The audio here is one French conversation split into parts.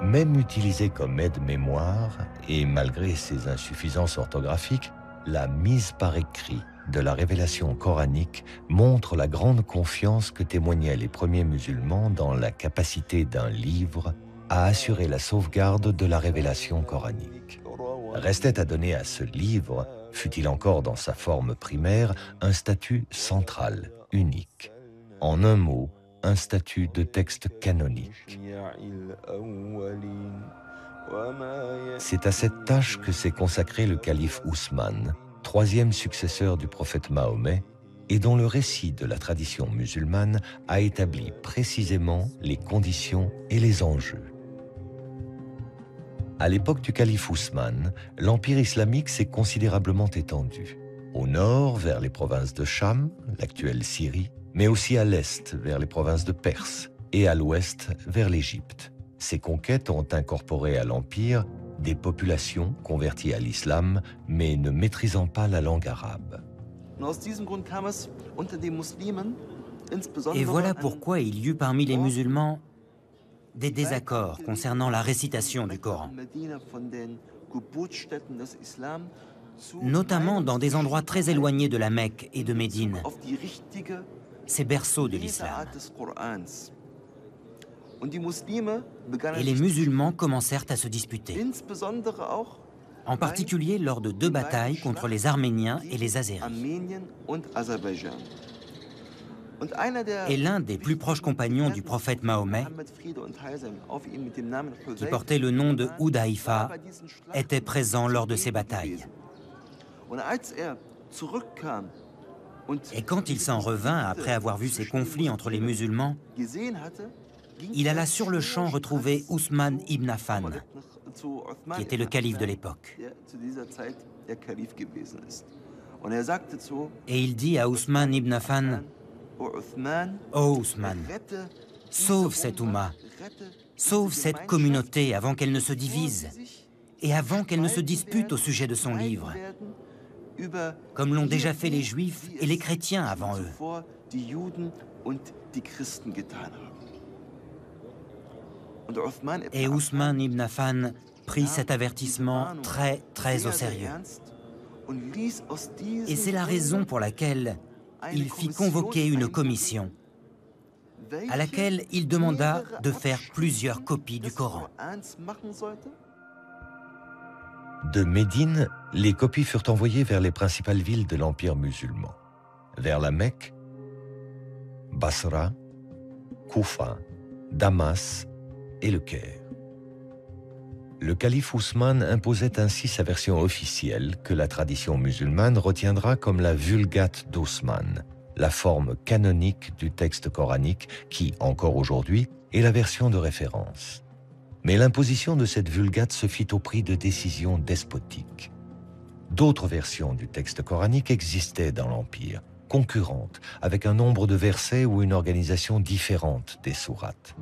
Même utilisée comme aide-mémoire, et malgré ses insuffisances orthographiques, la mise par écrit de la révélation coranique montre la grande confiance que témoignaient les premiers musulmans dans la capacité d'un livre à assurer la sauvegarde de la révélation coranique. Restait à donner à ce livre, fût-il encore dans sa forme primaire, un statut central, unique. En un mot, un statut de texte canonique. C'est à cette tâche que s'est consacré le calife Ousmane, troisième successeur du prophète Mahomet, et dont le récit de la tradition musulmane a établi précisément les conditions et les enjeux. À l'époque du calife Ousmane, l'empire islamique s'est considérablement étendu. Au nord, vers les provinces de Cham, l'actuelle Syrie, mais aussi à l'est, vers les provinces de Perse, et à l'ouest, vers l'Égypte. Ces conquêtes ont incorporé à l'empire des populations converties à l'islam, mais ne maîtrisant pas la langue arabe. Et voilà pourquoi il y eut parmi les musulmans des désaccords concernant la récitation du Coran, notamment dans des endroits très éloignés de la Mecque et de Médine, ces berceaux de l'islam. Et les musulmans commencèrent à se disputer, en particulier lors de 2 batailles contre les Arméniens et les Azéris. Et l'un des plus proches compagnons du prophète Mahomet, qui portait le nom de Hudayfa, était présent lors de ces batailles. Et quand il s'en revint après avoir vu ces conflits entre les musulmans, il alla sur le champ retrouver Ousmane ibn Affan, qui était le calife de l'époque. Et il dit à Ousmane ibn Affan: « Oh Ousmane, sauve cette Oumma, sauve cette communauté avant qu'elle ne se divise et avant qu'elle ne se dispute au sujet de son livre, comme l'ont déjà fait les Juifs et les chrétiens avant eux. » Et Ousmane ibn Affan prit cet avertissement très au sérieux. Et c'est la raison pour laquelle il fit convoquer une commission à laquelle il demanda de faire plusieurs copies du Coran. De Médine, les copies furent envoyées vers les principales villes de l'empire musulman. Vers la Mecque, Basra, Koufa, Damas et le Caire. Le calife Ousmane imposait ainsi sa version officielle que la tradition musulmane retiendra comme la Vulgate d'Ousmane, la forme canonique du texte coranique qui, encore aujourd'hui, est la version de référence. Mais l'imposition de cette Vulgate se fit au prix de décisions despotiques. D'autres versions du texte coranique existaient dans l'Empire, concurrentes, avec un nombre de versets ou une organisation différente des sourates.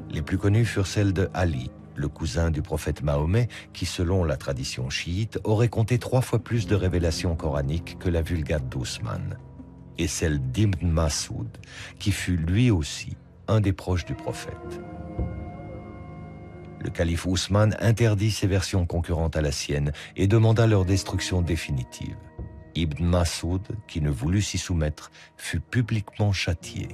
Les plus connues furent celles de Ali, le cousin du prophète Mahomet, qui, selon la tradition chiite, aurait compté 3 fois plus de révélations coraniques que la Vulgate d'Ousmane, et celle d'Ibn Masoud, qui fut lui aussi un des proches du prophète. Le calife Ousmane interdit ces versions concurrentes à la sienne et demanda leur destruction définitive. Ibn Masoud, qui ne voulut s'y soumettre, fut publiquement châtié.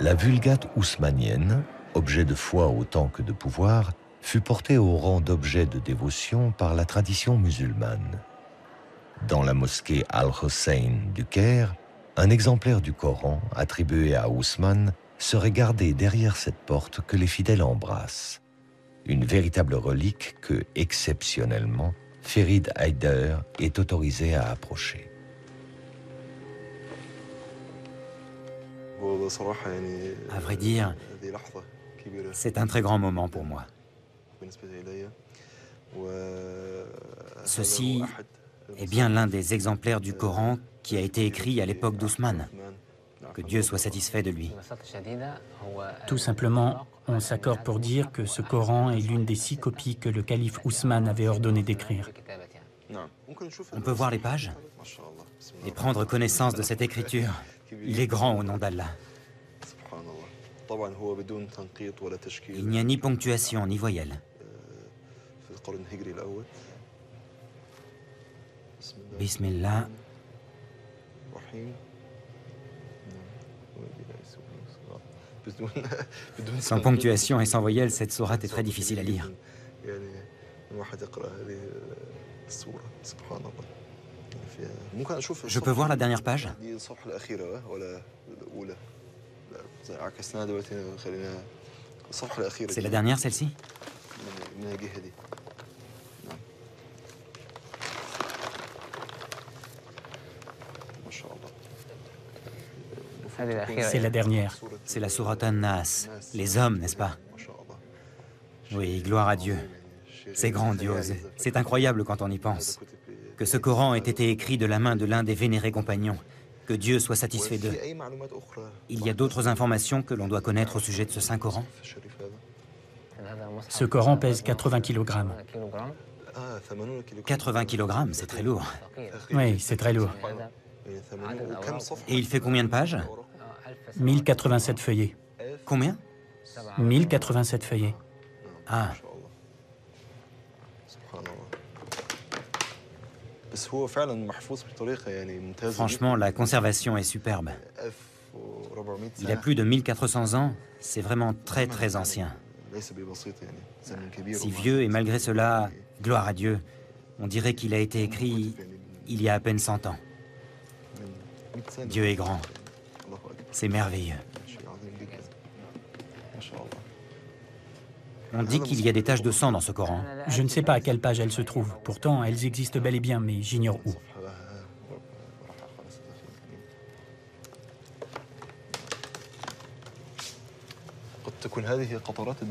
La Vulgate ousmanienne, objet de foi autant que de pouvoir, fut portée au rang d'objet de dévotion par la tradition musulmane. Dans la mosquée Al-Hussein du Caire, un exemplaire du Coran attribué à Ousmane serait gardé derrière cette porte que les fidèles embrassent. Une véritable relique que, exceptionnellement, Ferid Haider est autorisé à approcher. À vrai dire, c'est un très grand moment pour moi. Ceci est bien l'un des exemplaires du Coran qui a été écrit à l'époque d'Ousmane. Que Dieu soit satisfait de lui. Tout simplement, on s'accorde pour dire que ce Coran est l'une des 6 copies que le calife Ousmane avait ordonné d'écrire. On peut voir les pages et prendre connaissance de cette écriture. Il est grand au nom d'Allah. Il n'y a ni ponctuation ni voyelle. Bismillah. Sans ponctuation et sans voyelle, cette sourate est très difficile à lire. Je peux voir la dernière page? C'est la dernière, celle-ci? C'est la dernière. C'est la sourate An-Nas, les hommes, n'est-ce pas? Oui, gloire à Dieu. C'est grandiose, c'est incroyable quand on y pense. Que ce Coran ait été écrit de la main de l'un des vénérés compagnons. Que Dieu soit satisfait d'eux. Il y a d'autres informations que l'on doit connaître au sujet de ce Saint Coran? Ce Coran pèse 80 kg. 80 kg, c'est très lourd. Oui, c'est très lourd. Et il fait combien de pages? 1087 feuillets. Combien? 1087 feuillets. Ah. Franchement, la conservation est superbe. Il a plus de 1400 ans, c'est vraiment très très ancien. Si vieux et malgré cela, gloire à Dieu, on dirait qu'il a été écrit il y a à peine 100 ans. Dieu est grand. C'est merveilleux. On dit qu'il y a des taches de sang dans ce Coran. Je ne sais pas à quelle page elles se trouvent. Pourtant, elles existent bel et bien, mais j'ignore où.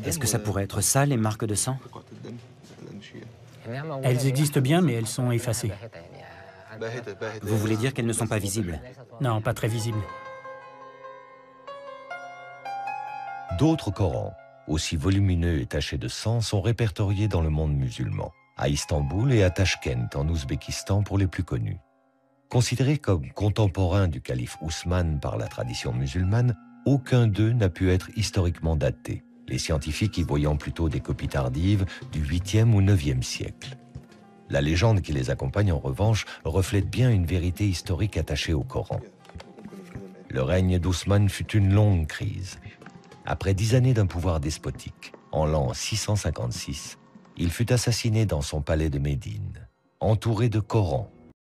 Est-ce que ça pourrait être ça, les marques de sang? Elles existent bien, mais elles sont effacées. Vous voulez dire qu'elles ne sont pas visibles? Non, pas très visibles. D'autres Corans, aussi volumineux et tachés de sang, sont répertoriés dans le monde musulman, à Istanbul et à Tachkent, en Ouzbékistan pour les plus connus. Considérés comme contemporains du calife Ousmane par la tradition musulmane, aucun d'eux n'a pu être historiquement daté, les scientifiques y voyant plutôt des copies tardives du 8e ou 9e siècle. La légende qui les accompagne, en revanche, reflète bien une vérité historique attachée au Coran. Le règne d'Ousmane fut une longue crise. Après 10 années d'un pouvoir despotique, en l'an 656, il fut assassiné dans son palais de Médine, entouré de Corans